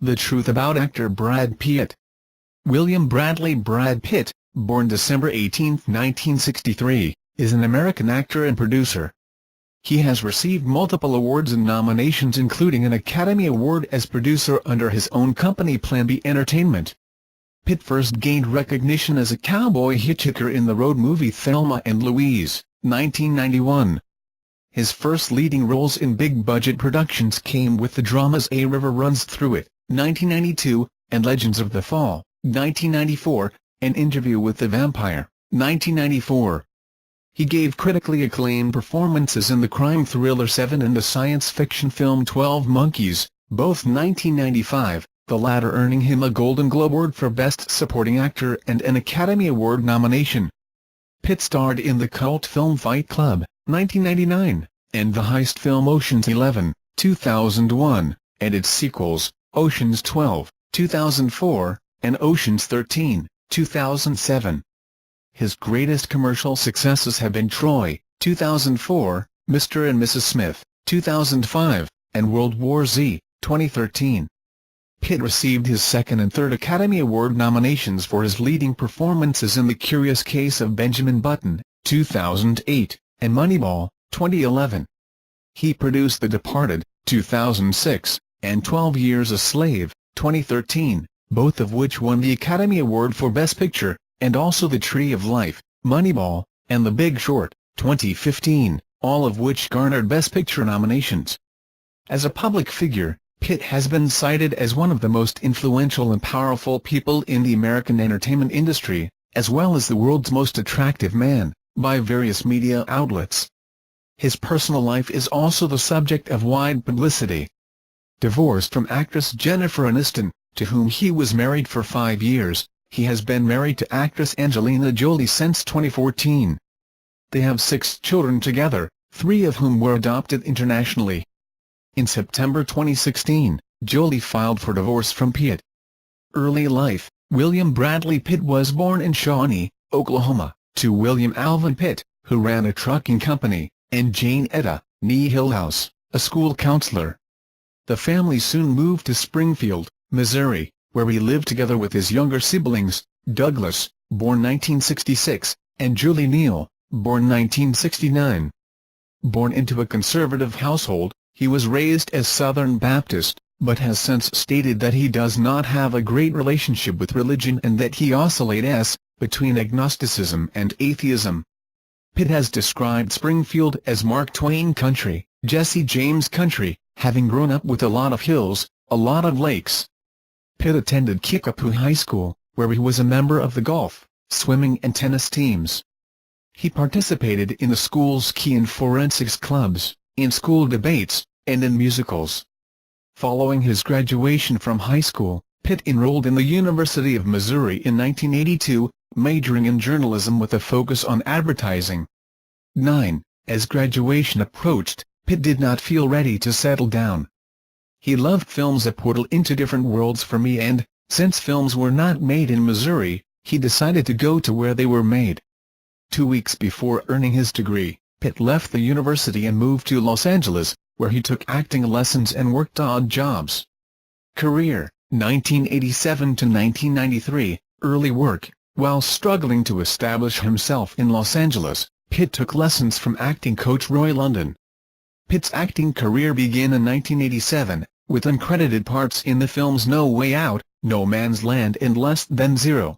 The Truth About Actor Brad Pitt. William Bradley Brad Pitt, born December 18, 1963, is an American actor and producer. He has received multiple awards and nominations, including an Academy Award as producer under his own company Plan B Entertainment. Pitt first gained recognition as a cowboy hitchhiker in the road movie Thelma and Louise, 1991. His first leading roles in big-budget productions came with the dramas A River Runs Through It, 1992, and Legends of the Fall, 1994, An Interview with the Vampire, 1994. He gave critically acclaimed performances in the crime thriller Seven and the science fiction film 12 Monkeys, both 1995, the latter earning him a Golden Globe Award for Best Supporting Actor and an Academy Award nomination. Pitt starred in the cult film Fight Club, 1999, and the heist film Ocean's 11, 2001, and its sequels, Ocean's 12, 2004, and Ocean's 13, 2007. His greatest commercial successes have been Troy, 2004, Mr. and Mrs. Smith, 2005, and World War Z, 2013. Pitt received his second and third Academy Award nominations for his leading performances in The Curious Case of Benjamin Button, 2008, and Moneyball, 2011. He produced The Departed, 2006, and 12 Years a Slave, 2013, both of which won the Academy Award for Best Picture, and also The Tree of Life, Moneyball, and The Big Short, 2015, all of which garnered Best Picture nominations. As a public figure, Pitt has been cited as one of the most influential and powerful people in the American entertainment industry, as well as the world's most attractive man, by various media outlets. His personal life is also the subject of wide publicity. Divorced from actress Jennifer Aniston, to whom he was married for 5 years, he has been married to actress Angelina Jolie since 2014. They have 6 children together, 3 of whom were adopted internationally. In September 2016, Jolie filed for divorce from Pitt. Early life. William Bradley Pitt was born in Shawnee, Oklahoma, to William Alvin Pitt, who ran a trucking company, and Jane Etta Nee Hillhouse, a school counselor. The family soon moved to Springfield, Missouri, where he lived together with his younger siblings, Douglas, born 1966, and Julie Neal, born 1969. Born into a conservative household, he was raised as Southern Baptist, but has since stated that he does not have a great relationship with religion and that he oscillates between agnosticism and atheism. Pitt has described Springfield as Mark Twain country, Jesse James country, having grown up with a lot of hills, a lot of lakes. Pitt attended Kickapoo High School, where he was a member of the golf, swimming and tennis teams. He participated in the school's key and forensics clubs, in school debates, and in musicals. Following his graduation from high school, Pitt enrolled in the University of Missouri in 1982, majoring in journalism with a focus on advertising. 9. As graduation approached, Pitt did not feel ready to settle down. He loved films that portal into different worlds for me and, since films were not made in Missouri, he decided to go to where they were made. 2 weeks before earning his degree, Pitt left the university and moved to Los Angeles, where he took acting lessons and worked odd jobs. Career, 1987 to 1993, early work. While struggling to establish himself in Los Angeles, Pitt took lessons from acting coach Roy London. Pitt's acting career began in 1987, with uncredited parts in the films No Way Out, No Man's Land and Less Than Zero.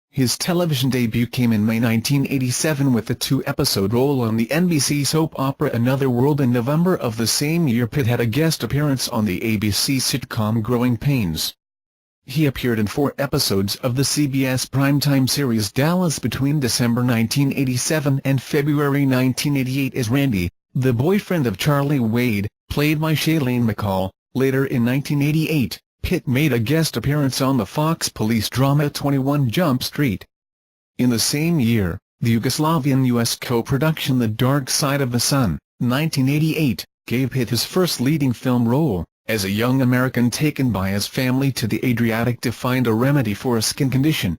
His television debut came in May 1987 with the 2-episode role on the NBC soap opera Another World. In November of the same year, Pitt had a guest appearance on the ABC sitcom Growing Pains. He appeared in 4 episodes of the CBS primetime series Dallas between December 1987 and February 1988 as Randy, the boyfriend of Charlie Wade, played by Shailene McCall. Later in 1988, Pitt made a guest appearance on the Fox police drama 21 Jump Street. In the same year, the Yugoslavian-US co-production The Dark Side of the Sun, 1988, gave Pitt his first leading film role, as a young American taken by his family to the Adriatic to find a remedy for a skin condition.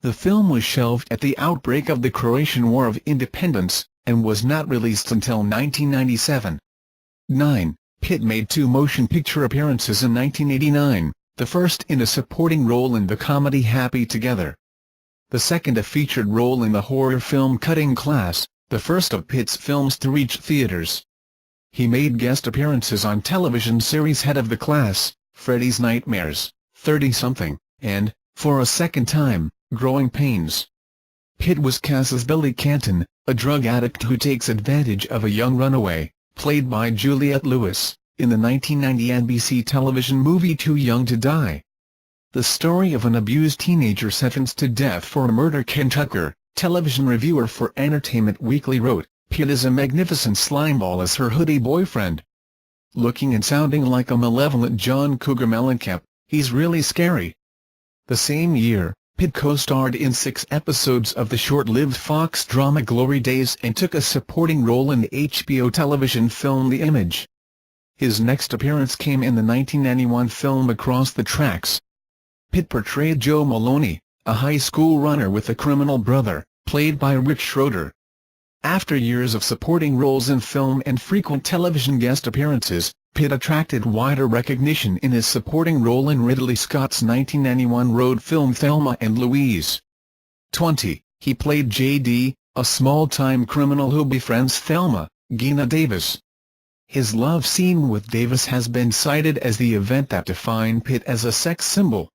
The film was shelved at the outbreak of the Croatian War of Independence, and was not released until 1997. 9. Pitt made 2 motion picture appearances in 1989, the first in a supporting role in the comedy Happy Together. The second a featured role in the horror film Cutting Class, the first of Pitt's films to reach theaters. He made guest appearances on television series Head of the Class, Freddy's Nightmares, 30-something, and, for a second time, Growing Pains. Pitt was cast as Billy Canton, a drug addict who takes advantage of a young runaway, played by Juliette Lewis, in the 1990 NBC television movie Too Young to Die. The story of an abused teenager sentenced to death for a murder. Ken Tucker, television reviewer for Entertainment Weekly, wrote, "Pitt is a magnificent slimeball as her hoodie boyfriend. Looking and sounding like a malevolent John Cougar Mellencamp, he's really scary." The same year, Pitt co-starred in 6 episodes of the short-lived Fox drama Glory Days and took a supporting role in the HBO television film The Image. His next appearance came in the 1991 film Across the Tracks. Pitt portrayed Joe Maloney, a high school runner with a criminal brother, played by Rick Schroeder. After years of supporting roles in film and frequent television guest appearances, Pitt attracted wider recognition in his supporting role in Ridley Scott's 1991 road film Thelma and Louise. 20. He played J.D., a small-time criminal who befriends Thelma, Geena Davis. His love scene with Davis has been cited as the event that defined Pitt as a sex symbol.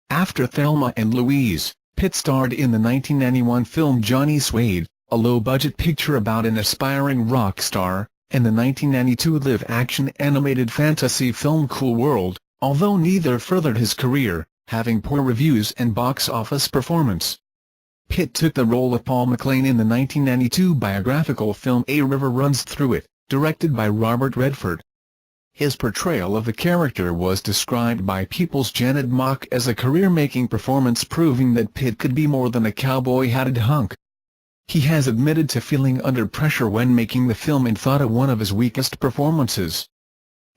After Thelma and Louise, Pitt starred in the 1991 film Johnny Suede, a low-budget picture about an aspiring rock star, and the 1992 live-action animated fantasy film Cool World, although neither furthered his career, having poor reviews and box office performance. Pitt took the role of Paul McLean in the 1992 biographical film A River Runs Through It, directed by Robert Redford. His portrayal of the character was described by People's Janet Mock as a career-making performance, proving that Pitt could be more than a cowboy-hatted hunk. He has admitted to feeling under pressure when making the film and thought it one of his weakest performances.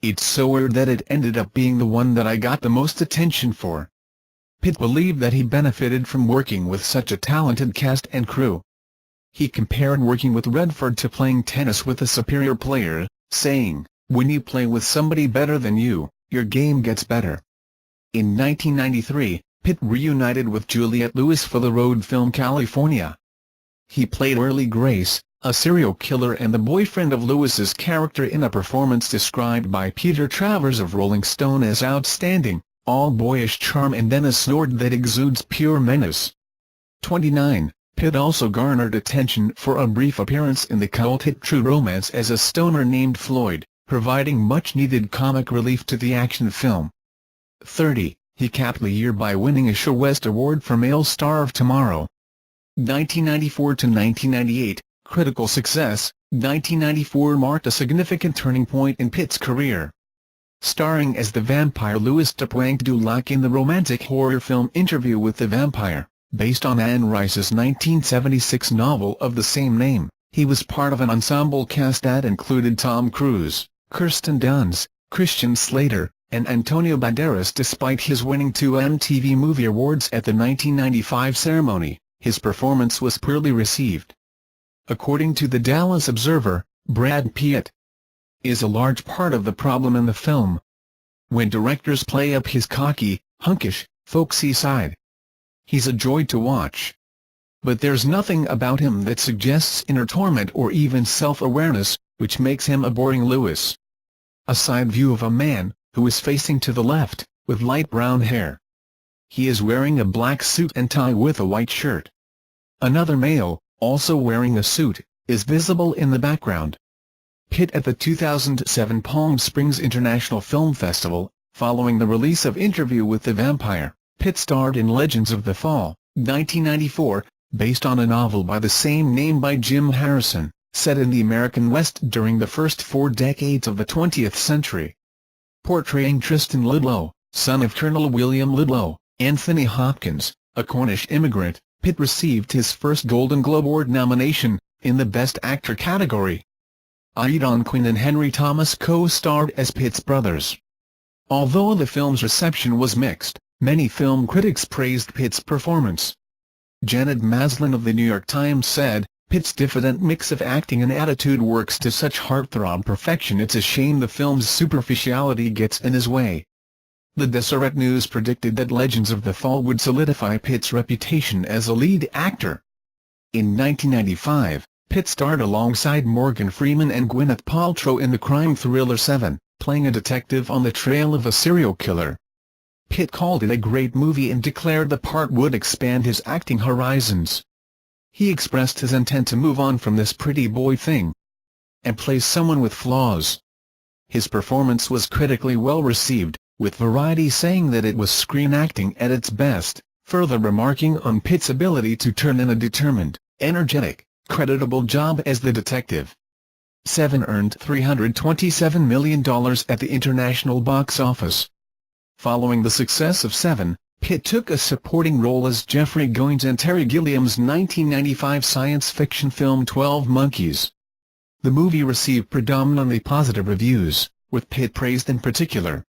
"It's so weird that it ended up being the one that I got the most attention for." Pitt believed that he benefited from working with such a talented cast and crew. He compared working with Redford to playing tennis with a superior player, saying, "When you play with somebody better than you, your game gets better." In 1993, Pitt reunited with Juliette Lewis for the road film California. He played Early Grace, a serial killer and the boyfriend of Lewis's character, in a performance described by Peter Travers of Rolling Stone as outstanding, all boyish charm and then a snort that exudes pure menace. 29. Pitt also garnered attention for a brief appearance in the cult hit True Romance as a stoner named Floyd, providing much-needed comic relief to the action film. 30. He capped the year by winning a Show West Award for Male Star of Tomorrow. 1994 to 1998, critical success. 1994 marked a significant turning point in Pitt's career. Starring as the vampire Louis Duplanc Dulac in the romantic horror film Interview with the Vampire, based on Anne Rice's 1976 novel of the same name, he was part of an ensemble cast that included Tom Cruise, Kirsten Dunst, Christian Slater, and Antonio Banderas. Despite his winning 2 MTV Movie Awards at the 1995 ceremony, his performance was poorly received. According to the Dallas Observer, Brad Pitt is a large part of the problem in the film. When directors play up his cocky, hunkish, folksy side, he's a joy to watch. But there's nothing about him that suggests inner torment or even self-awareness, which makes him a boring Lewis. A side view of a man, who is facing to the left, with light brown hair. He is wearing a black suit and tie with a white shirt. Another male, also wearing a suit, is visible in the background. Pitt at the 2007 Palm Springs International Film Festival. Following the release of Interview with the Vampire, Pitt starred in Legends of the Fall, 1994, based on a novel by the same name by Jim Harrison, set in the American West during the first 4 decades of the 20th century. Portraying Tristan Ludlow, son of Colonel William Ludlow, Anthony Hopkins, a Cornish immigrant, Pitt received his first Golden Globe Award nomination, in the Best Actor category. Aidan Quinn and Henry Thomas co-starred as Pitt's brothers. Although the film's reception was mixed, many film critics praised Pitt's performance. Janet Maslin of The New York Times said, "Pitt's diffident mix of acting and attitude works to such heartthrob perfection, it's a shame the film's superficiality gets in his way." The Deseret News predicted that Legends of the Fall would solidify Pitt's reputation as a lead actor. In 1995, Pitt starred alongside Morgan Freeman and Gwyneth Paltrow in the crime thriller Seven, playing a detective on the trail of a serial killer. Pitt called it a great movie and declared the part would expand his acting horizons. He expressed his intent to move on from this pretty boy thing and play someone with flaws. His performance was critically well received, with Variety saying that it was screen acting at its best, further remarking on Pitt's ability to turn in a determined, energetic, creditable job as the detective. Seven earned $327 million at the international box office. Following the success of Seven, Pitt took a supporting role as Jeffrey Goins in Terry Gilliam's 1995 science fiction film 12 Monkeys. The movie received predominantly positive reviews, with Pitt praised in particular.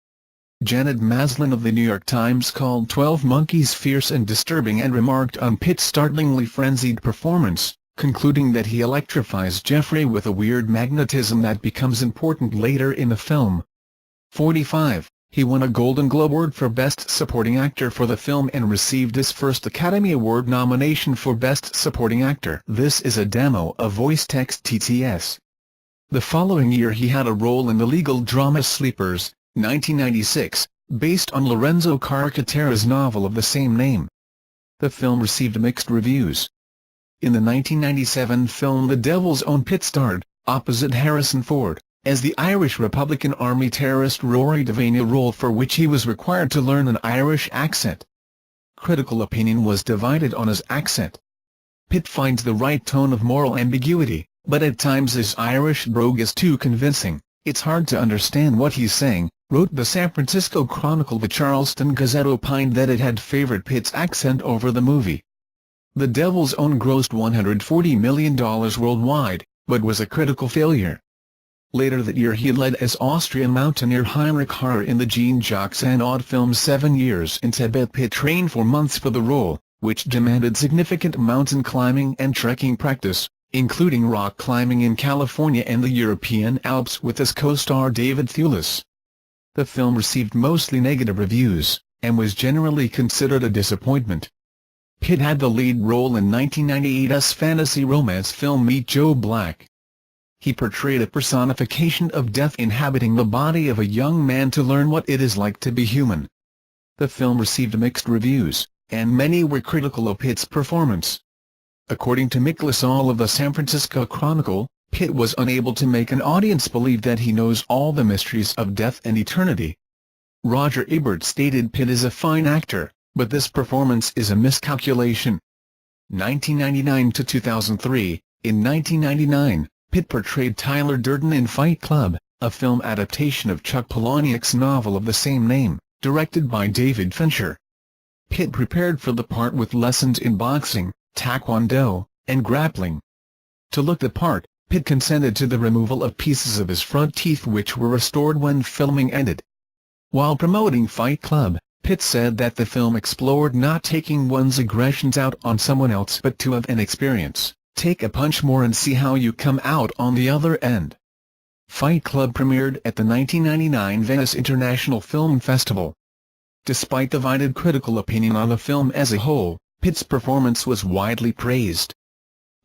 Janet Maslin of The New York Times called 12 Monkeys fierce and disturbing and remarked on Pitt's startlingly frenzied performance, concluding that he electrifies Jeffrey with a weird magnetism that becomes important later in the film. 45. He won a Golden Globe Award for Best Supporting Actor for the film and received his first Academy Award nomination for Best Supporting Actor. This is a demo of voice text TTS. The following year he had a role in the legal drama Sleepers, 1996, based on Lorenzo Carcaterra's novel of the same name. The film received mixed reviews. In the 1997 film The Devil's Own, Pitt starred, opposite Harrison Ford, as the Irish Republican Army terrorist Rory Devaney, a role for which he was required to learn an Irish accent. Critical opinion was divided on his accent. Pitt finds the right tone of moral ambiguity, but at times his Irish brogue is too convincing. "It's hard to understand what he's saying," wrote the San Francisco Chronicle. The Charleston Gazette opined that it had favored Pitt's accent over the movie. The Devil's Own grossed $140 million worldwide, but was a critical failure. Later that year he led as Austrian mountaineer Heinrich Harrer in the Jean-Jacques Annaud film 7 Years in Tibet. Pitt trained for months for the role, which demanded significant mountain climbing and trekking practice, including rock climbing in California and the European Alps with his co-star David Thewlis. The film received mostly negative reviews, and was generally considered a disappointment. Pitt had the lead role in 1998's fantasy romance film Meet Joe Black. He portrayed a personification of death inhabiting the body of a young man to learn what it is like to be human. The film received mixed reviews, and many were critical of Pitt's performance. According to Mick LaSalle of the San Francisco Chronicle, Pitt was unable to make an audience believe that he knows all the mysteries of death and eternity. Roger Ebert stated Pitt is a fine actor, but this performance is a miscalculation. 1999 to 2003. In 1999, Pitt portrayed Tyler Durden in Fight Club, a film adaptation of Chuck Palahniuk's novel of the same name, directed by David Fincher. Pitt prepared for the part with lessons in boxing, taekwondo, and grappling. To look the part, Pitt consented to the removal of pieces of his front teeth which were restored when filming ended. While promoting Fight Club, Pitt said that the film explored not taking one's aggressions out on someone else but to have an experience, take a punch more and see how you come out on the other end. Fight Club premiered at the 1999 Venice International Film Festival. Despite divided critical opinion on the film as a whole, Pitt's performance was widely praised.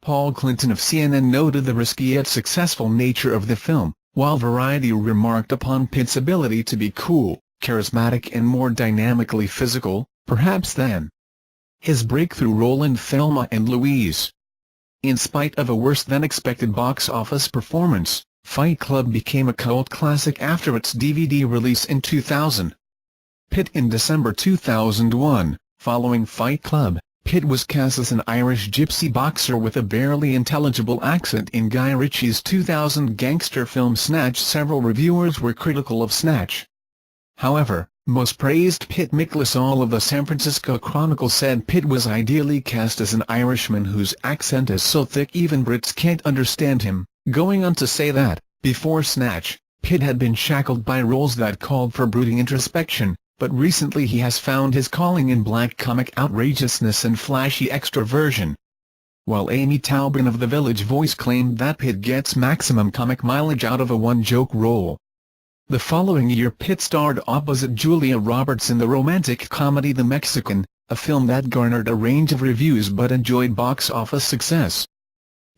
Paul Clinton of CNN noted the risky yet successful nature of the film, while Variety remarked upon Pitt's ability to be cool, charismatic and more dynamically physical, perhaps than his breakthrough role in Thelma and Louise. In spite of a worse-than-expected box office performance, Fight Club became a cult classic after its DVD release in 2000. Pitt in December 2001, following Fight Club, Pitt was cast as an Irish gypsy boxer with a barely intelligible accent in Guy Ritchie's 2000 gangster film Snatch. Several reviewers were critical of Snatch. However, most praised Pitt. Mick LaSalle of the San Francisco Chronicle said Pitt was ideally cast as an Irishman whose accent is so thick even Brits can't understand him, going on to say that, before Snatch, Pitt had been shackled by roles that called for brooding introspection, but recently he has found his calling in black comic outrageousness and flashy extroversion. While Amy Taubin of The Village Voice claimed that Pitt gets maximum comic mileage out of a one-joke role. The following year Pitt starred opposite Julia Roberts in the romantic comedy The Mexican, a film that garnered a range of reviews but enjoyed box office success.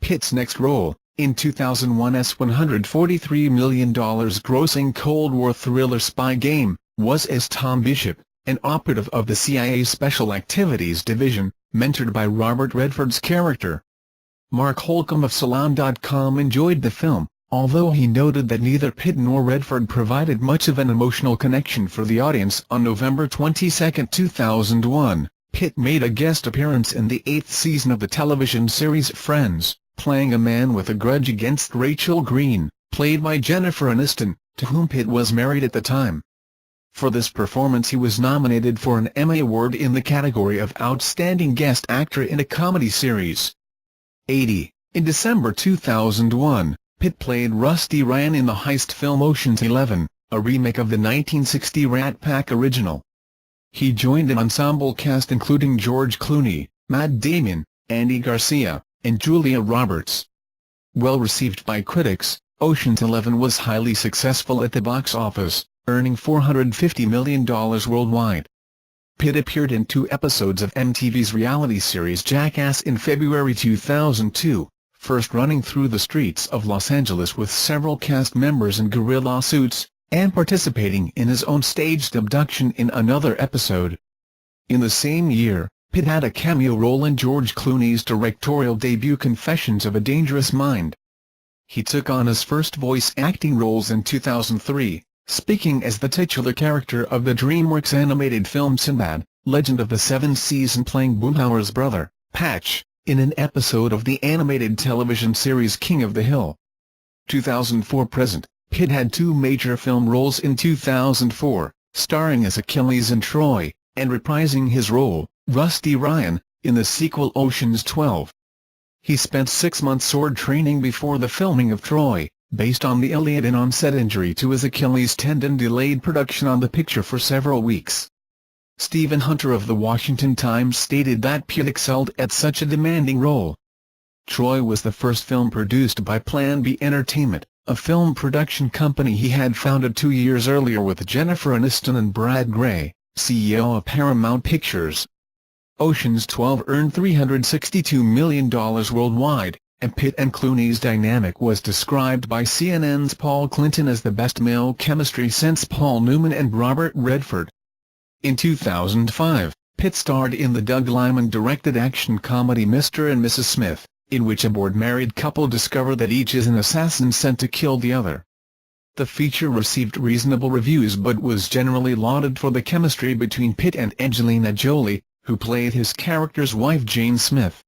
Pitt's next role, in 2001's $143 million grossing Cold War thriller Spy Game, was as Tom Bishop, an operative of the CIA's Special Activities Division, mentored by Robert Redford's character. Mark Holcomb of Salon.com enjoyed the film, although he noted that neither Pitt nor Redford provided much of an emotional connection for the audience. On November 22, 2001, Pitt made a guest appearance in the 8th season of the television series Friends, playing a man with a grudge against Rachel Green, played by Jennifer Aniston, to whom Pitt was married at the time. For this performance he was nominated for an Emmy Award in the category of Outstanding Guest Actor in a Comedy Series. 80. In December 2001, Pitt played Rusty Ryan in the heist film Ocean's 11, a remake of the 1960 Rat Pack original. He joined an ensemble cast including George Clooney, Matt Damon, Andy Garcia, and Julia Roberts. Well received by critics, Ocean's 11 was highly successful at the box office, earning $450 million worldwide. Pitt appeared in 2 episodes of MTV's reality series Jackass in February 2002, first running through the streets of Los Angeles with several cast members in gorilla suits, and participating in his own staged abduction in another episode. In the same year, Pitt had a cameo role in George Clooney's directorial debut Confessions of a Dangerous Mind. He took on his first voice acting roles in 2003, speaking as the titular character of the DreamWorks animated film Sinbad, Legend of the Seven Seas, and playing Boomhauer's brother, Patch, in an episode of the animated television series King of the Hill. 2004–present, Pitt had 2 major film roles in 2004, starring as Achilles in Troy, and reprising his role, Rusty Ryan, in the sequel Ocean's 12. He spent 6 months sword training before the filming of Troy, based on the Iliad, and on-set injury to his Achilles tendon delayed production on the picture for several weeks. Stephen Hunter of The Washington Times stated that Pitt excelled at such a demanding role. Troy was the first film produced by Plan B Entertainment, a film production company he had founded 2 years earlier with Jennifer Aniston and Brad Gray, CEO of Paramount Pictures. Ocean's 12 earned $362 million worldwide, and Pitt and Clooney's dynamic was described by CNN's Paul Clinton as the best male chemistry since Paul Newman and Robert Redford. In 2005, Pitt starred in the Doug Liman-directed action comedy Mr. and Mrs. Smith, in which a bored-married couple discover that each is an assassin sent to kill the other. The feature received reasonable reviews but was generally lauded for the chemistry between Pitt and Angelina Jolie, who played his character's wife Jane Smith.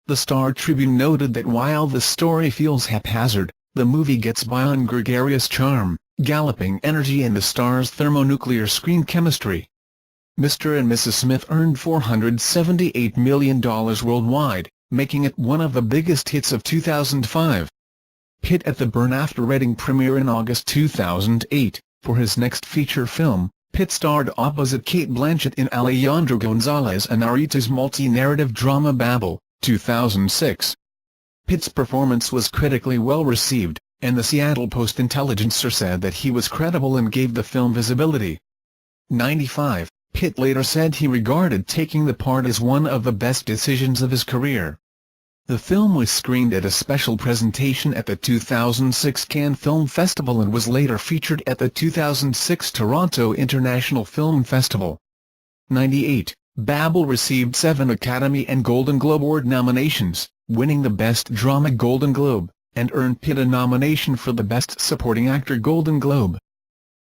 The Star Tribune noted that while the story feels haphazard, the movie gets by on gregarious charm, galloping energy, and the star's thermonuclear screen chemistry. Mr. and Mrs. Smith earned $478 million worldwide, making it one of the biggest hits of 2005. Pitt at the Burn After Reading premiere in August 2008, for his next feature film, Pitt starred opposite Cate Blanchett in Alejandro González Inarritu's multi-narrative drama Babel, 2006. Pitt's performance was critically well received, and the Seattle Post-Intelligencer said that he was credible and gave the film visibility. 95. Pitt later said he regarded taking the part as one of the best decisions of his career. The film was screened at a special presentation at the 2006 Cannes Film Festival and was later featured at the 2006 Toronto International Film Festival. 98. Babel received 7 Academy and Golden Globe Award nominations, winning the Best Drama Golden Globe, and earned Pitt a nomination for the Best Supporting Actor Golden Globe.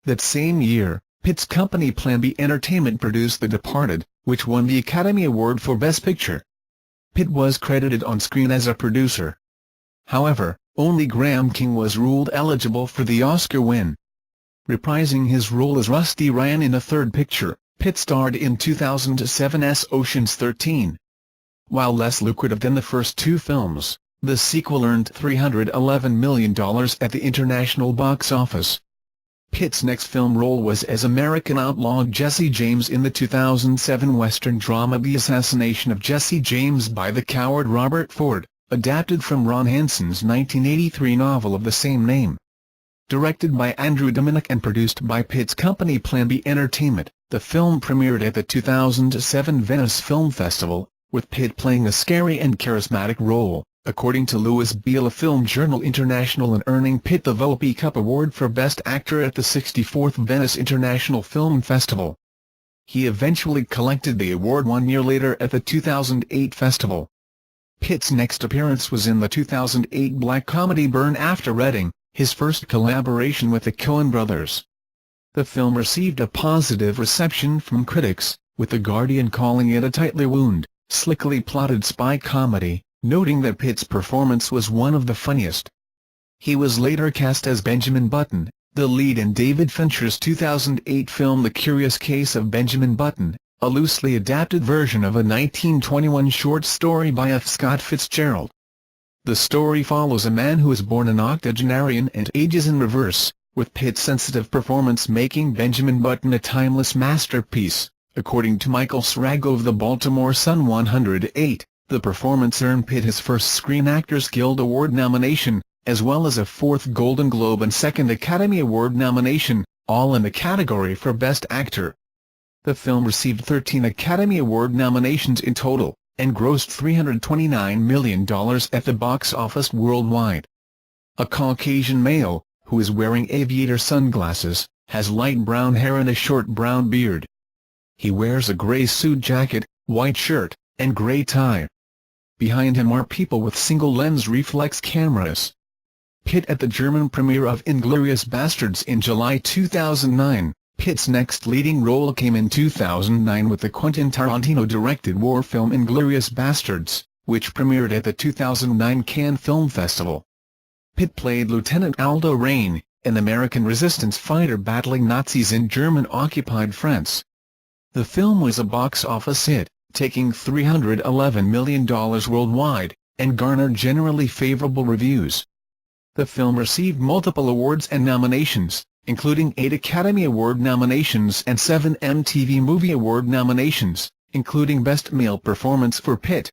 That same year, Pitt's company Plan B Entertainment produced The Departed, which won the Academy Award for Best Picture. Pitt was credited on screen as a producer. However, only Graham King was ruled eligible for the Oscar win. Reprising his role as Rusty Ryan in a third picture, Pitt starred in 2007's Ocean's 13. While less lucrative than the first 2 films, the sequel earned $311 million at the international box office. Pitt's next film role was as American outlaw Jesse James in the 2007 Western drama The Assassination of Jesse James by the coward Robert Ford, adapted from Ron Hansen's 1983 novel of the same name. directed by Andrew Dominik and produced by Pitt's company Plan B Entertainment. The film premiered at the 2007 Venice Film Festival, with Pitt playing a scary and charismatic role, according to Louis Biela Film Journal International, and earning Pitt the Volpe Cup Award for Best Actor at the 64th Venice International Film Festival. He eventually collected the award 1 year later at the 2008 festival. Pitt's next appearance was in the 2008 black comedy Burn After Reading, his first collaboration with the Coen brothers. The film received a positive reception from critics, with The Guardian calling it a tightly wound, slickly plotted spy comedy, noting that Pitt's performance was one of the funniest. He was later cast as Benjamin Button, the lead in David Fincher's 2008 film The Curious Case of Benjamin Button, a loosely adapted version of a 1921 short story by F. Scott Fitzgerald. The story follows a man who is born an octogenarian and ages in reverse, with Pitt's sensitive performance making Benjamin Button a timeless masterpiece. According to Michael Srago of the Baltimore Sun 108, the performance earned Pitt his first Screen Actors Guild Award nomination, as well as a 4th Golden Globe and 2nd Academy Award nomination, all in the category for Best Actor. The film received 13 Academy Award nominations in total, and grossed $329 million at the box office worldwide. A Caucasian male, who is wearing aviator sunglasses, has light brown hair and a short brown beard. He wears a gray suit jacket, white shirt, and gray tie. Behind him are people with single-lens reflex cameras. Pitt at the German premiere of Inglourious Basterds in July 2009. Pitt's next leading role came in 2009 with the Quentin Tarantino-directed war film Inglourious Basterds, which premiered at the 2009 Cannes Film Festival. Pitt played Lieutenant Aldo Raine, an American resistance fighter battling Nazis in German-occupied France. The film was a box office hit, taking $311 million worldwide, and garnered generally favorable reviews. The film received multiple awards and nominations, including 8 Academy Award nominations and 7 MTV Movie Award nominations, including Best Male Performance for Pitt.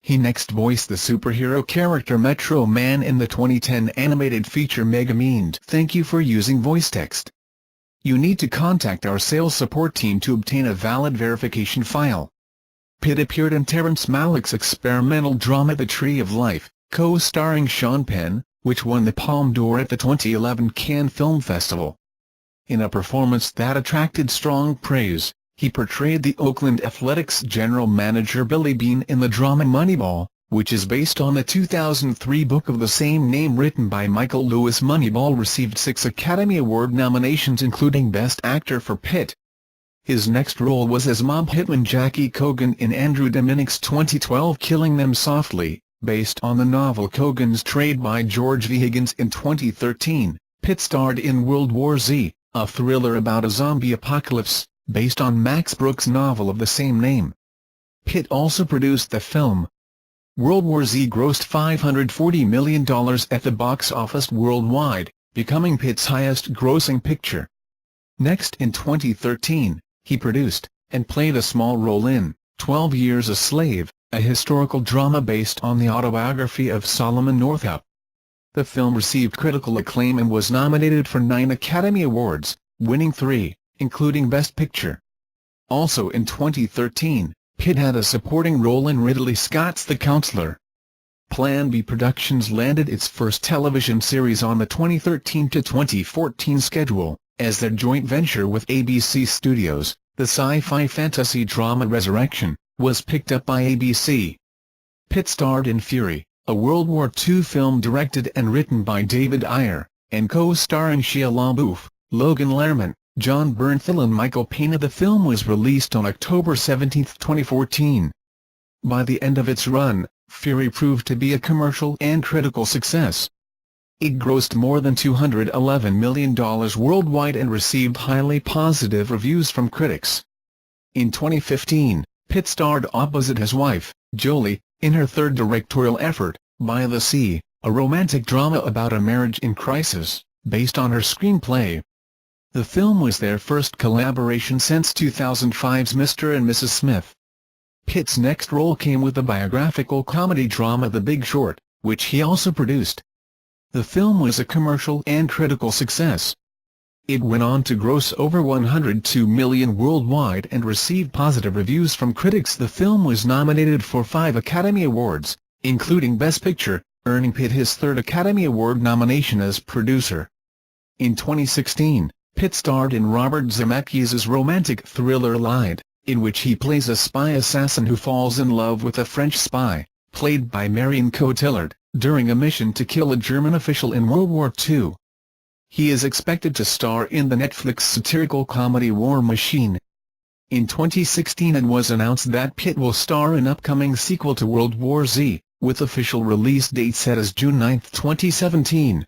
He next voiced the superhero character Metro Man in the 2010 animated feature Megamind. Thank you for using voice text. You need to contact our sales support team to obtain a valid verification file. Pitt appeared in Terrence Malick's experimental drama The Tree of Life, co-starring Sean Penn, which won the Palme d'Or at the 2011 Cannes Film Festival. In a performance that attracted strong praise, he portrayed the Oakland Athletics general manager Billy Beane in the drama Moneyball, which is based on the 2003 book of the same name written by Michael Lewis. Moneyball received 6 Academy Award nominations including Best Actor for Pitt. His next role was as mob hitman Jackie Cogan in Andrew Dominik's 2012 Killing Them Softly, based on the novel Cogan's Trade by George V. Higgins. In 2013, Pitt starred in World War Z, a thriller about a zombie apocalypse, based on Max Brooks' novel of the same name. Pitt also produced the film. World War Z grossed $540 million at the box office worldwide, becoming Pitt's highest-grossing picture. Next, in 2013, he produced, and played a small role in, 12 Years a Slave, a historical drama based on the autobiography of Solomon Northup. The film received critical acclaim and was nominated for 9 Academy Awards, winning 3, including Best Picture. Also in 2013, Pitt had a supporting role in Ridley Scott's The Counselor. Plan B Productions landed its first television series on the 2013-2014 schedule, as their joint venture with ABC Studios, the sci-fi fantasy drama Resurrection, was picked up by ABC. Pitt starred in Fury, a World War II film directed and written by David Ayer, and co-starring Shia LaBeouf, Logan Lerman, John Bernthal and Michael Pena. The film was released on October 17, 2014. By the end of its run, Fury proved to be a commercial and critical success. It grossed more than $211 million worldwide and received highly positive reviews from critics. In 2015, Pitt starred opposite his wife, Jolie, in her third directorial effort, By the Sea, a romantic drama about a marriage in crisis, based on her screenplay. The film was their first collaboration since 2005's Mr. and Mrs. Smith. Pitt's next role came with the biographical comedy drama The Big Short, which he also produced. The film was a commercial and critical success. It went on to gross over $102 million worldwide and received positive reviews from critics. The film was nominated for 5 Academy Awards, including Best Picture, earning Pitt his 3rd Academy Award nomination as producer. In 2016, Pitt starred in Robert Zemeckis' romantic thriller Lied, in which he plays a spy assassin who falls in love with a French spy, played by Marion Cotillard, during a mission to kill a German official in World War II. He is expected to star in the Netflix satirical comedy War Machine. In 2016 it was announced that Pitt will star in an upcoming sequel to World War Z, with official release date set as June 9, 2017.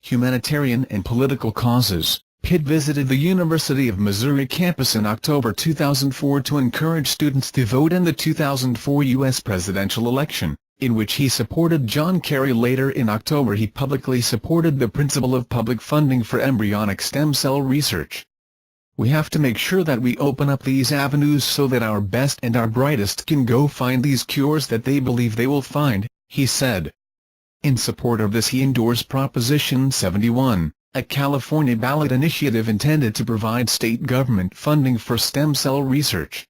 Humanitarian and political causes. Pitt visited the University of Missouri campus in October 2004 to encourage students to vote in the 2004 U.S. presidential election, in which he supported John Kerry. Later in October he publicly supported the principle of public funding for embryonic stem cell research. "We have to make sure that we open up these avenues so that our best and our brightest can go find these cures that they believe they will find," he said. In support of this he endorsed Proposition 71, a California ballot initiative intended to provide state government funding for stem cell research.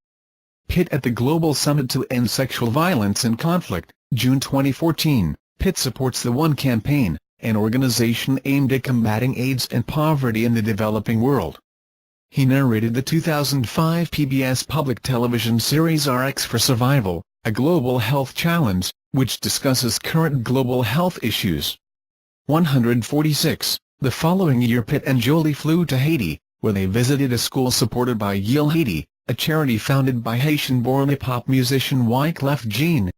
Pitt at the Global Summit to End Sexual Violence and Conflict, June 2014. Pitt supports the One Campaign, an organization aimed at combating AIDS and poverty in the developing world. He narrated the 2005 PBS public television series RX for Survival, a global health challenge, which discusses current global health issues. 146. The following year Pitt and Jolie flew to Haiti, where they visited a school supported by Yield Haiti, a charity founded by Haitian-born hip-hop musician Wyclef Jean.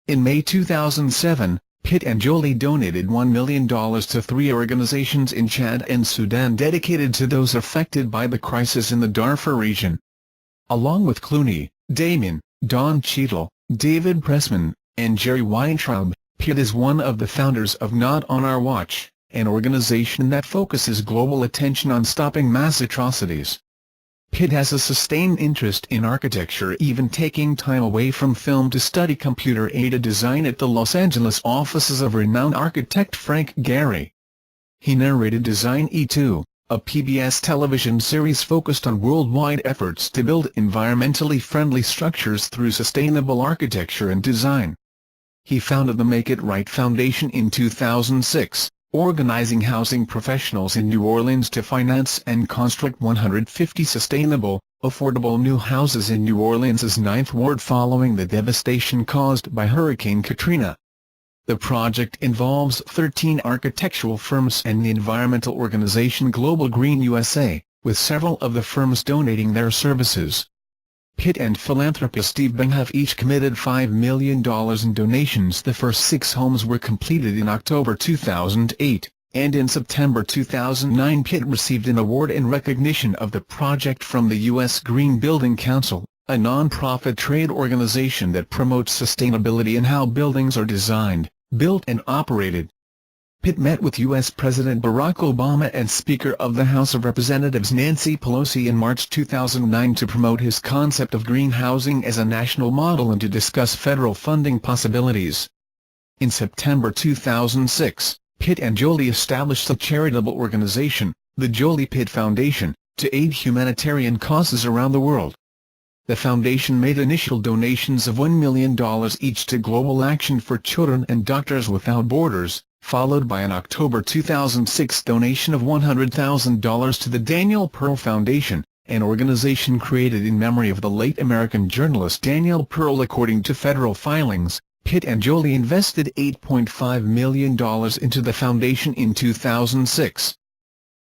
In May 2007, Pitt and Jolie donated $1 million to 3 organizations in Chad and Sudan dedicated to those affected by the crisis in the Darfur region. Along with Clooney, Damon, Don Cheadle, David Pressman, and Jerry Weintraub, Pitt is one of the founders of Not on Our Watch, an organization that focuses global attention on stopping mass atrocities. Pitt has a sustained interest in architecture, even taking time away from film to study computer-aided design at the Los Angeles offices of renowned architect Frank Gehry. He narrated Design E2, a PBS television series focused on worldwide efforts to build environmentally friendly structures through sustainable architecture and design. He founded the Make It Right Foundation in 2006, organizing housing professionals in New Orleans to finance and construct 150 sustainable, affordable new houses in New Orleans' 9th Ward following the devastation caused by Hurricane Katrina. The project involves 13 architectural firms and the environmental organization Global Green USA, with several of the firms donating their services. Pitt and philanthropist Steve Bing have each committed $5 million in donations. The first 6 homes were completed in October 2008, and in September 2009 Pitt received an award in recognition of the project from the U.S. Green Building Council, a non-profit trade organization that promotes sustainability in how buildings are designed, built and operated. Pitt met with U.S. President Barack Obama and Speaker of the House of Representatives Nancy Pelosi in March 2009 to promote his concept of green housing as a national model and to discuss federal funding possibilities. In September 2006, Pitt and Jolie established a charitable organization, the Jolie Pitt Foundation, to aid humanitarian causes around the world. The foundation made initial donations of $1 million each to Global Action for Children and Doctors Without Borders, followed by an October 2006 donation of $100,000 to the Daniel Pearl Foundation, an organization created in memory of the late American journalist Daniel Pearl. According to federal filings, Pitt and Jolie invested $8.5 million into the foundation in 2006.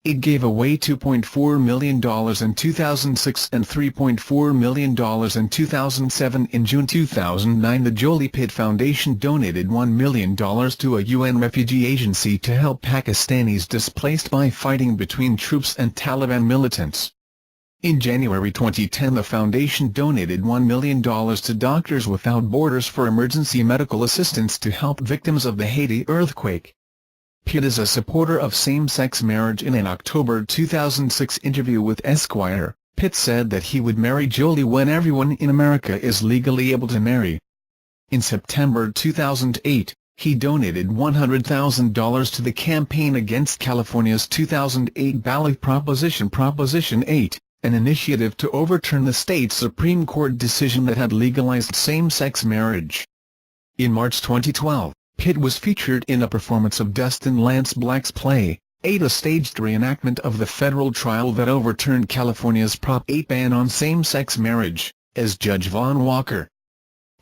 It gave away $2.4 million in 2006 and $3.4 million in 2007. In June 2009 the Jolie Pitt Foundation donated $1 million to a UN refugee agency to help Pakistanis displaced by fighting between troops and Taliban militants. In January 2010 the foundation donated $1 million to Doctors Without Borders for emergency medical assistance to help victims of the Haiti earthquake. Pitt is a supporter of same-sex marriage. In an October 2006 interview with Esquire, Pitt said that he would marry Jolie when everyone in America is legally able to marry. In September 2008, he donated $100,000 to the campaign against California's 2008 ballot Proposition 8, an initiative to overturn the state's Supreme Court decision that had legalized same-sex marriage. In March 2012, Pitt was featured in a performance of Dustin Lance Black's play, 8, a staged reenactment of the federal trial that overturned California's Prop 8 ban on same-sex marriage, as Judge Vaughn Walker.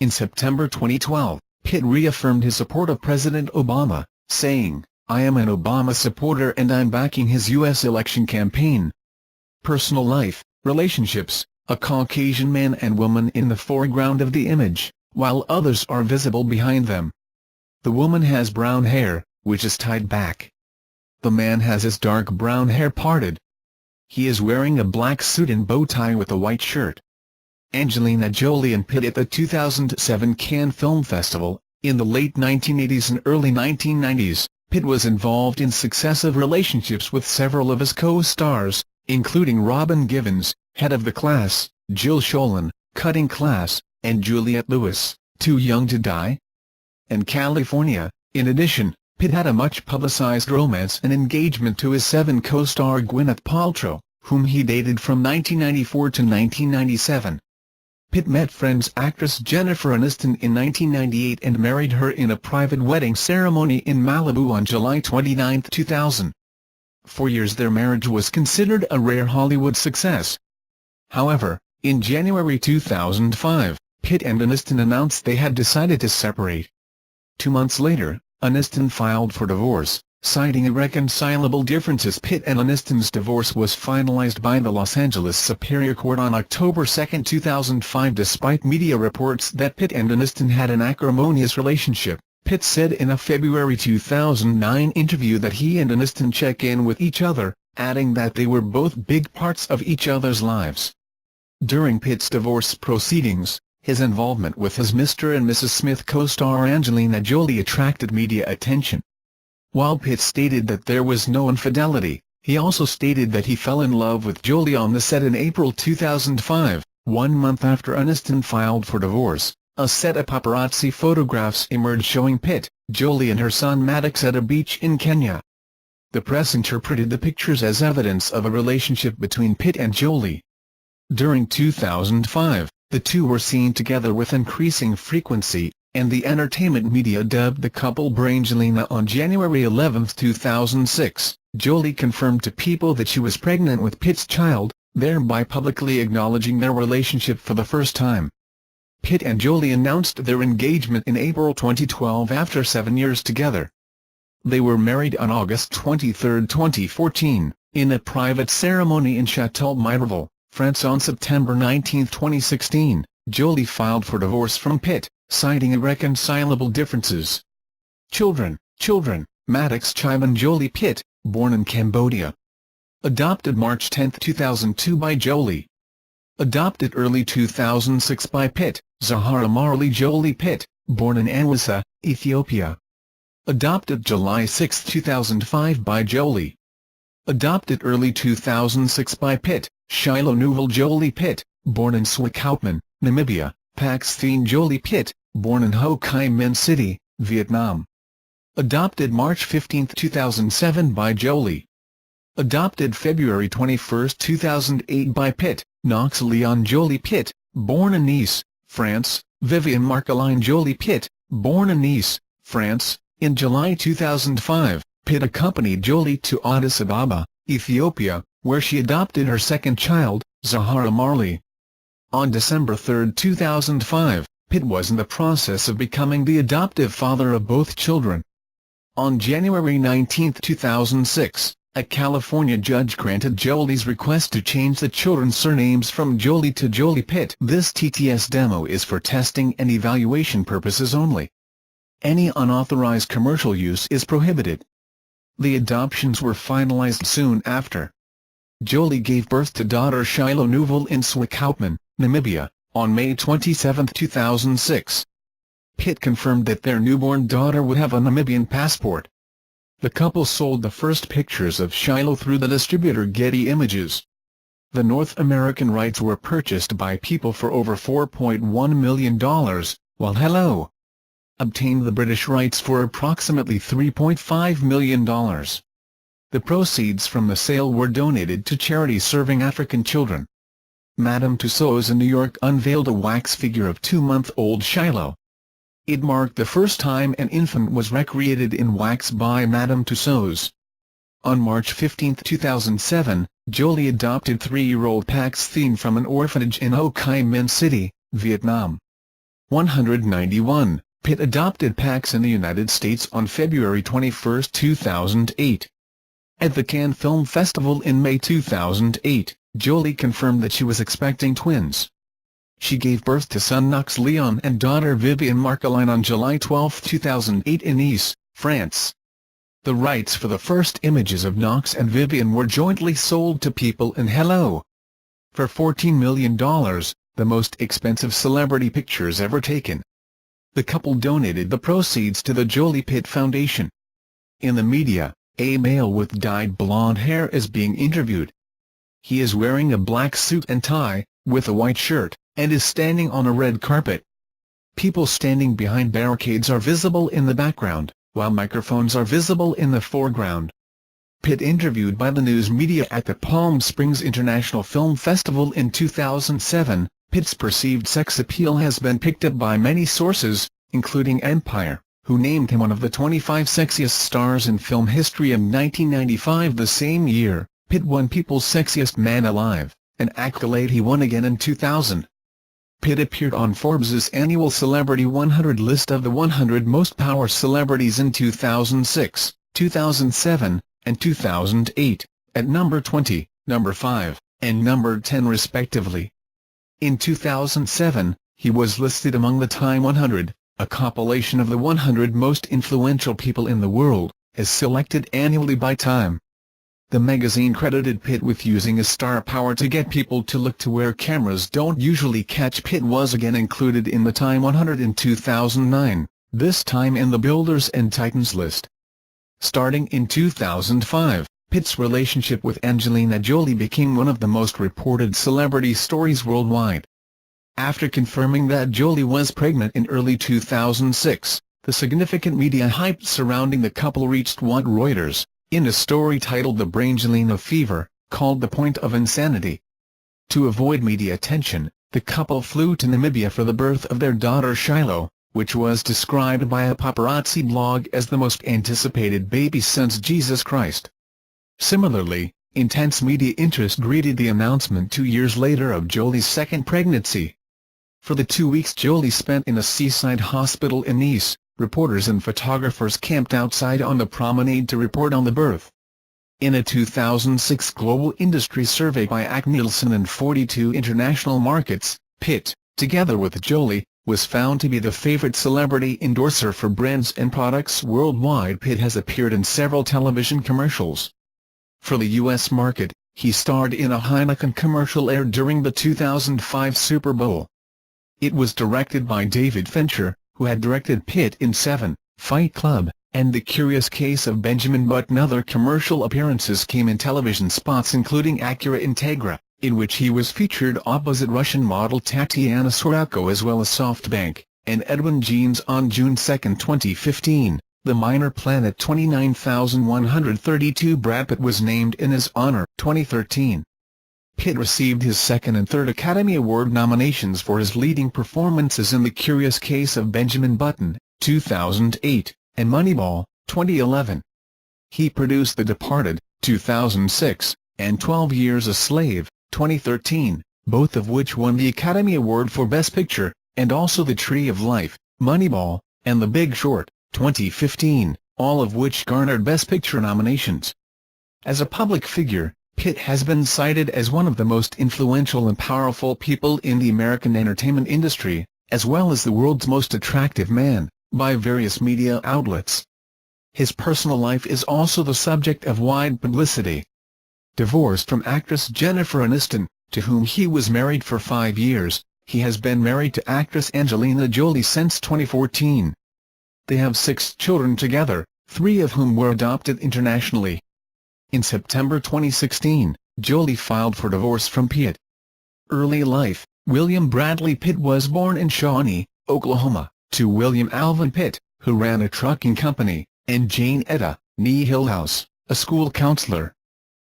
In September 2012, Pitt reaffirmed his support of President Obama, saying, "I am an Obama supporter and I'm backing his U.S. election campaign." Personal life, relationships, a Caucasian man and woman in the foreground of the image, while others are visible behind them. The woman has brown hair, which is tied back. The man has his dark brown hair parted. He is wearing a black suit and bow tie with a white shirt. Angelina Jolie and Pitt at the 2007 Cannes Film Festival. In the late 1980s and early 1990s, Pitt was involved in successive relationships with several of his co-stars, including Robin Givens, Head of the Class, Jill Schoelen, Cutting Class, and Juliette Lewis, Too Young to Die, and California. In addition, Pitt had a much-publicized romance and engagement to his Seven co-star Gwyneth Paltrow, whom he dated from 1994 to 1997. Pitt met Friends actress Jennifer Aniston in 1998 and married her in a private wedding ceremony in Malibu on July 29, 2000. For years their marriage was considered a rare Hollywood success. However, in January 2005, Pitt and Aniston announced they had decided to separate. 2 months later, Aniston filed for divorce, citing irreconcilable differences. Pitt and Aniston's divorce was finalized by the Los Angeles Superior Court on October 2, 2005. Despite media reports that Pitt and Aniston had an acrimonious relationship, Pitt said in a February 2009 interview that he and Aniston check in with each other, adding that they were both big parts of each other's lives. During Pitt's divorce proceedings, his involvement with his Mr. and Mrs. Smith co-star Angelina Jolie attracted media attention. While Pitt stated that there was no infidelity, he also stated that he fell in love with Jolie on the set in April 2005, 1 month after Aniston filed for divorce. A set of paparazzi photographs emerged showing Pitt, Jolie and her son Maddox at a beach in Kenya. The press interpreted the pictures as evidence of a relationship between Pitt and Jolie. During 2005, the two were seen together with increasing frequency, and the entertainment media dubbed the couple Brangelina. On January 11, 2006, Jolie confirmed to People that she was pregnant with Pitt's child, thereby publicly acknowledging their relationship for the first time. Pitt and Jolie announced their engagement in April 2012 after 7 years together. They were married on August 23, 2014, in a private ceremony in Château Miraval, France. On September 19, 2016, Jolie filed for divorce from Pitt, citing irreconcilable differences. Children. Maddox Chiban Jolie Pitt, born in Cambodia. Adopted March 10, 2002 by Jolie. Adopted early 2006 by Pitt, Zahara Marley Jolie Pitt, born in Anwissa, Ethiopia. Adopted July 6, 2005 by Jolie. Adopted early 2006 by Pitt, Shiloh Newell Jolie Pitt, born in Swakopmund, Namibia. Paxthien Jolie Pitt, born in Ho Chi Minh City, Vietnam. Adopted March 15, 2007 by Jolie. Adopted February 21, 2008 by Pitt, Knox Leon Jolie Pitt, born in Nice, France. Vivian Marceline Jolie Pitt, born in Nice, France. In July 2005, Pitt accompanied Jolie to Addis Ababa, Ethiopia, where she adopted her second child, Zahara Marley. On December 3, 2005, Pitt was in the process of becoming the adoptive father of both children. On January 19, 2006, a California judge granted Jolie's request to change the children's surnames from Jolie to Jolie Pitt. This TTS demo is for testing and evaluation purposes only. Any unauthorized commercial use is prohibited. The adoptions were finalized soon after. Jolie gave birth to daughter Shiloh Newell in Swakopmund, Namibia, on May 27, 2006. Pitt confirmed that their newborn daughter would have a Namibian passport. The couple sold the first pictures of Shiloh through the distributor Getty Images. The North American rights were purchased by People for over $4.1 million, while Hello! obtained the British rights for approximately $3.5 million. The proceeds from the sale were donated to charities serving African children. Madame Tussauds in New York unveiled a wax figure of 2-month-old Shiloh. It marked the first time an infant was recreated in wax by Madame Tussauds. On March 15, 2007, Jolie adopted 3-year-old Pax Thien from an orphanage in Ho Chi Minh City, Vietnam. 191. Pitt adopted Pax in the United States on February 21, 2008. At the Cannes Film Festival in May 2008, Jolie confirmed that she was expecting twins. She gave birth to son Knox Leon and daughter Vivienne Marcolin on July 12, 2008 in Nice, France. The rights for the first images of Knox and Vivienne were jointly sold to People and Hello for $14 million, the most expensive celebrity pictures ever taken. The couple donated the proceeds to the Jolie Pitt Foundation. In the media, a male with dyed blonde hair is being interviewed. He is wearing a black suit and tie, with a white shirt, and is standing on a red carpet. People standing behind barricades are visible in the background, while microphones are visible in the foreground. Pitt interviewed by the news media at the Palm Springs International Film Festival in 2007. Pitt's perceived sex appeal has been picked up by many sources, including Empire, who named him one of the 25 sexiest stars in film history in 1995. The same year, Pitt won People's Sexiest Man Alive, an accolade he won again in 2000. Pitt appeared on Forbes's annual Celebrity 100 list of the 100 most powerful celebrities in 2006, 2007, and 2008, at number 20, number 5, and number 10 respectively. In 2007, he was listed among the Time 100, a compilation of the 100 most influential people in the world, as selected annually by Time. The magazine credited Pitt with using his star power to get people to look to where cameras don't usually catch. Pitt was again included in the Time 100 in 2009, this time in the Builders and Titans list. Starting in 2005, Pitt's relationship with Angelina Jolie became one of the most reported celebrity stories worldwide. After confirming that Jolie was pregnant in early 2006, the significant media hype surrounding the couple reached what Reuters, in a story titled The Brangelina Fever, called the point of insanity. To avoid media attention, the couple flew to Namibia for the birth of their daughter Shiloh, which was described by a paparazzi blog as the most anticipated baby since Jesus Christ. Similarly, intense media interest greeted the announcement 2 years later of Jolie's second pregnancy. For the 2 weeks Jolie spent in a seaside hospital in Nice, reporters and photographers camped outside on the promenade to report on the birth. In a 2006 global industry survey by Nielsen and 42 international markets, Pitt, together with Jolie, was found to be the favorite celebrity endorser for brands and products worldwide. Pitt has appeared in several television commercials. For the U.S. market, he starred in a Heineken commercial aired during the 2005 Super Bowl. It was directed by David Fincher, who had directed Pitt in Seven, Fight Club, and The Curious Case of Benjamin Button. Other commercial appearances came in television spots including Acura Integra, in which he was featured opposite Russian model Tatiana Sorako, as well as SoftBank, and Edwin Jeans on June 2, 2015. The Minor Planet 29,132 Brad Pitt was named in his honor. 2013. Pitt received his second and third Academy Award nominations for his leading performances in The Curious Case of Benjamin Button, 2008, and Moneyball, 2011. He produced The Departed, 2006, and 12 Years a Slave, 2013, both of which won the Academy Award for Best Picture, and also The Tree of Life, Moneyball, and The Big Short, 2015, all of which garnered Best Picture nominations. As a public figure, Pitt has been cited as one of the most influential and powerful people in the American entertainment industry, as well as the world's most attractive man, by various media outlets. His personal life is also the subject of wide publicity. Divorced from actress Jennifer Aniston, to whom he was married for 5 years, he has been married to actress Angelina Jolie since 2014. They have 6 children together, 3 of whom were adopted internationally. In September 2016, Jolie filed for divorce from Pitt. Early life. William Bradley Pitt was born in Shawnee, Oklahoma, to William Alvin Pitt, who ran a trucking company, and Jane Etta, née Hillhouse, a school counselor.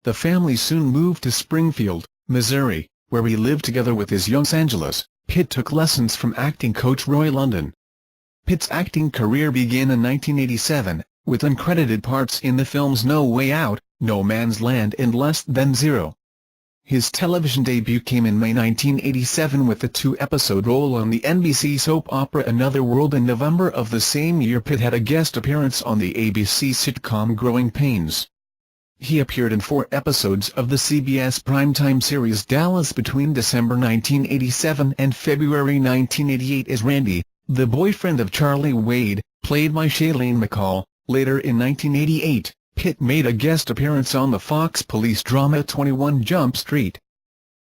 The family soon moved to Springfield, Missouri, where he lived together with his young Los Angeles. Pitt took lessons from acting coach Roy London. Pitt's acting career began in 1987, with uncredited parts in the films No Way Out, No Man's Land and Less Than Zero. His television debut came in May 1987 with the two-episode role on the NBC soap opera Another World. In November of the same year, Pitt had a guest appearance on the ABC sitcom Growing Pains. He appeared in 4 episodes of the CBS primetime series Dallas between December 1987 and February 1988 as Randy, the boyfriend of Charlie Wade, played by Shailene McCall. Later in 1988, Pitt made a guest appearance on the Fox police drama 21 Jump Street.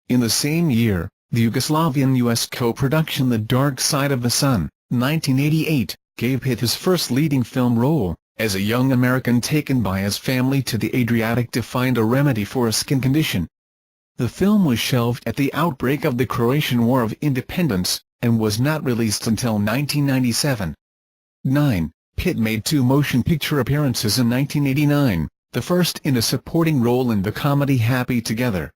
In the same year, the Yugoslavian-US co-production The Dark Side of the Sun, 1988, gave Pitt his first leading film role, as a young American taken by his family to the Adriatic to find a remedy for a skin condition. The film was shelved at the outbreak of the Croatian War of Independence, and was not released until 1997. 9. Pitt made 2 motion picture appearances in 1989, the first in a supporting role in the comedy Happy Together.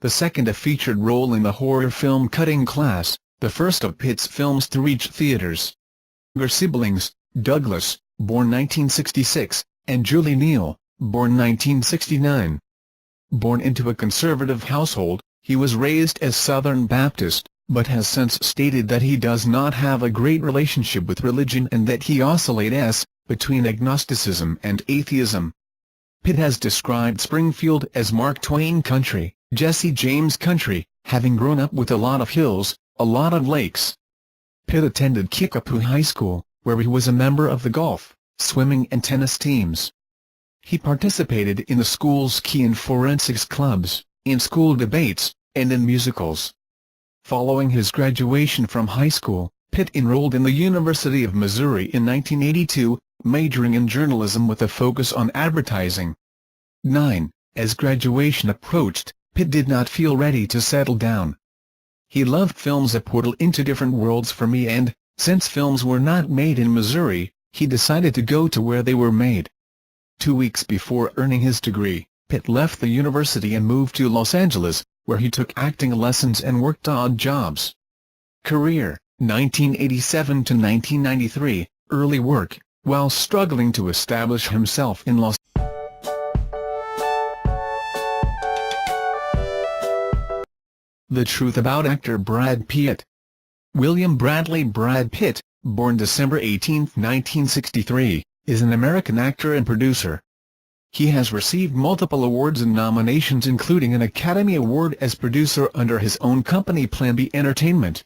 The second a featured role in the horror film Cutting Class, the first of Pitt's films to reach theaters. Her siblings, Douglas, born 1966, and Julie Neal, born 1969. Born into a conservative household, he was raised as Southern Baptist, but has since stated that he does not have a great relationship with religion and that he oscillates between agnosticism and atheism. Pitt has described Springfield as Mark Twain country, Jesse James country, having grown up with a lot of hills, a lot of lakes. Pitt attended Kickapoo High School, where he was a member of the golf, swimming and tennis teams. He participated in the school's key and forensics clubs, in school debates, and in musicals. Following his graduation from high school, Pitt enrolled in the University of Missouri in 1982, majoring in journalism with a focus on advertising. 9. As graduation approached, Pitt did not feel ready to settle down. He loved films. A portal into different worlds for me, and, since films were not made in Missouri, he decided to go to where they were made. 2 weeks before earning his degree, Pitt left the university and moved to Los Angeles, where he took acting lessons and worked odd jobs. Career, 1987 to 1993, early work, while struggling to establish himself in Los Angeles. The truth about actor Brad Pitt. William Bradley Brad Pitt, born December 18, 1963, is an American actor and producer. He has received multiple awards and nominations, including an Academy Award as producer under his own company Plan B Entertainment.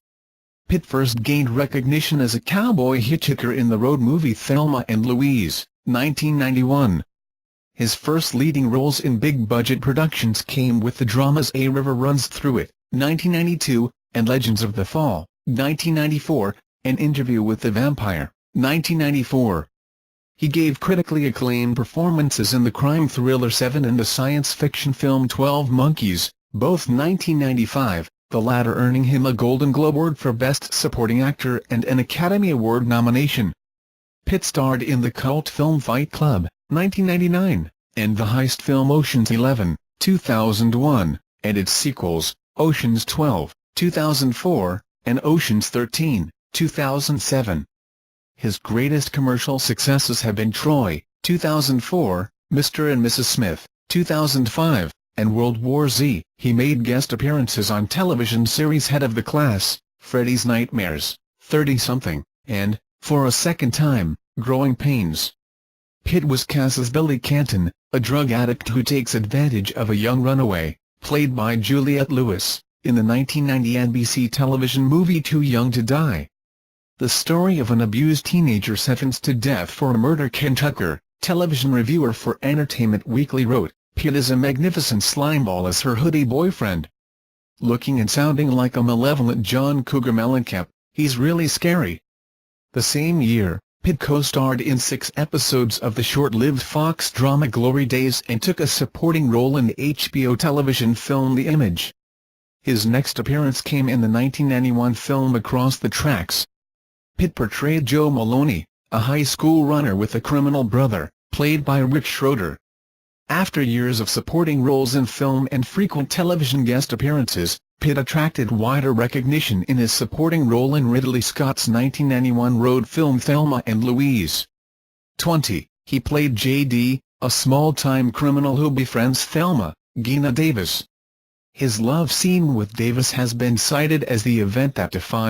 Pitt first gained recognition as a cowboy hitchhiker in the road movie Thelma and Louise, 1991. His first leading roles in big-budget productions came with the dramas A River Runs Through It, 1992, and Legends of the Fall, 1994, An Interview with the Vampire, 1994. He gave critically acclaimed performances in the crime thriller Seven and the science fiction film 12 Monkeys, both 1995, the latter earning him a Golden Globe Award for Best Supporting Actor and an Academy Award nomination. Pitt starred in the cult film Fight Club, 1999, and the heist film Ocean's 11, 2001, and its sequels, Ocean's 12, 2004, and Ocean's 13, 2007. His greatest commercial successes have been Troy, 2004, Mr. and Mrs. Smith, 2005, and World War Z. He made guest appearances on television series Head of the Class, Freddy's Nightmares, 30-something, and, for a second time, Growing Pains. Pitt was cast as Billy Canton, a drug addict who takes advantage of a young runaway, played by Juliette Lewis, in the 1990 NBC television movie Too Young to Die. The story of an abused teenager sentenced to death for a murder. Ken Tucker, television reviewer for Entertainment Weekly, wrote, "Pitt is a magnificent slimeball as her hoodie boyfriend. Looking and sounding like a malevolent John Cougar Mellencamp, he's really scary." The same year, Pitt co-starred in 6 episodes of the short-lived Fox drama Glory Days and took a supporting role in the HBO television film The Image. His next appearance came in the 1991 film Across the Tracks. Pitt portrayed Joe Maloney, a high school runner with a criminal brother, played by Rick Schroeder. After years of supporting roles in film and frequent television guest appearances, Pitt attracted wider recognition in his supporting role in Ridley Scott's 1991 road film Thelma and Louise. 20. He played J.D., a small-time criminal who befriends Thelma, Geena Davis. His love scene with Davis has been cited as the event that defined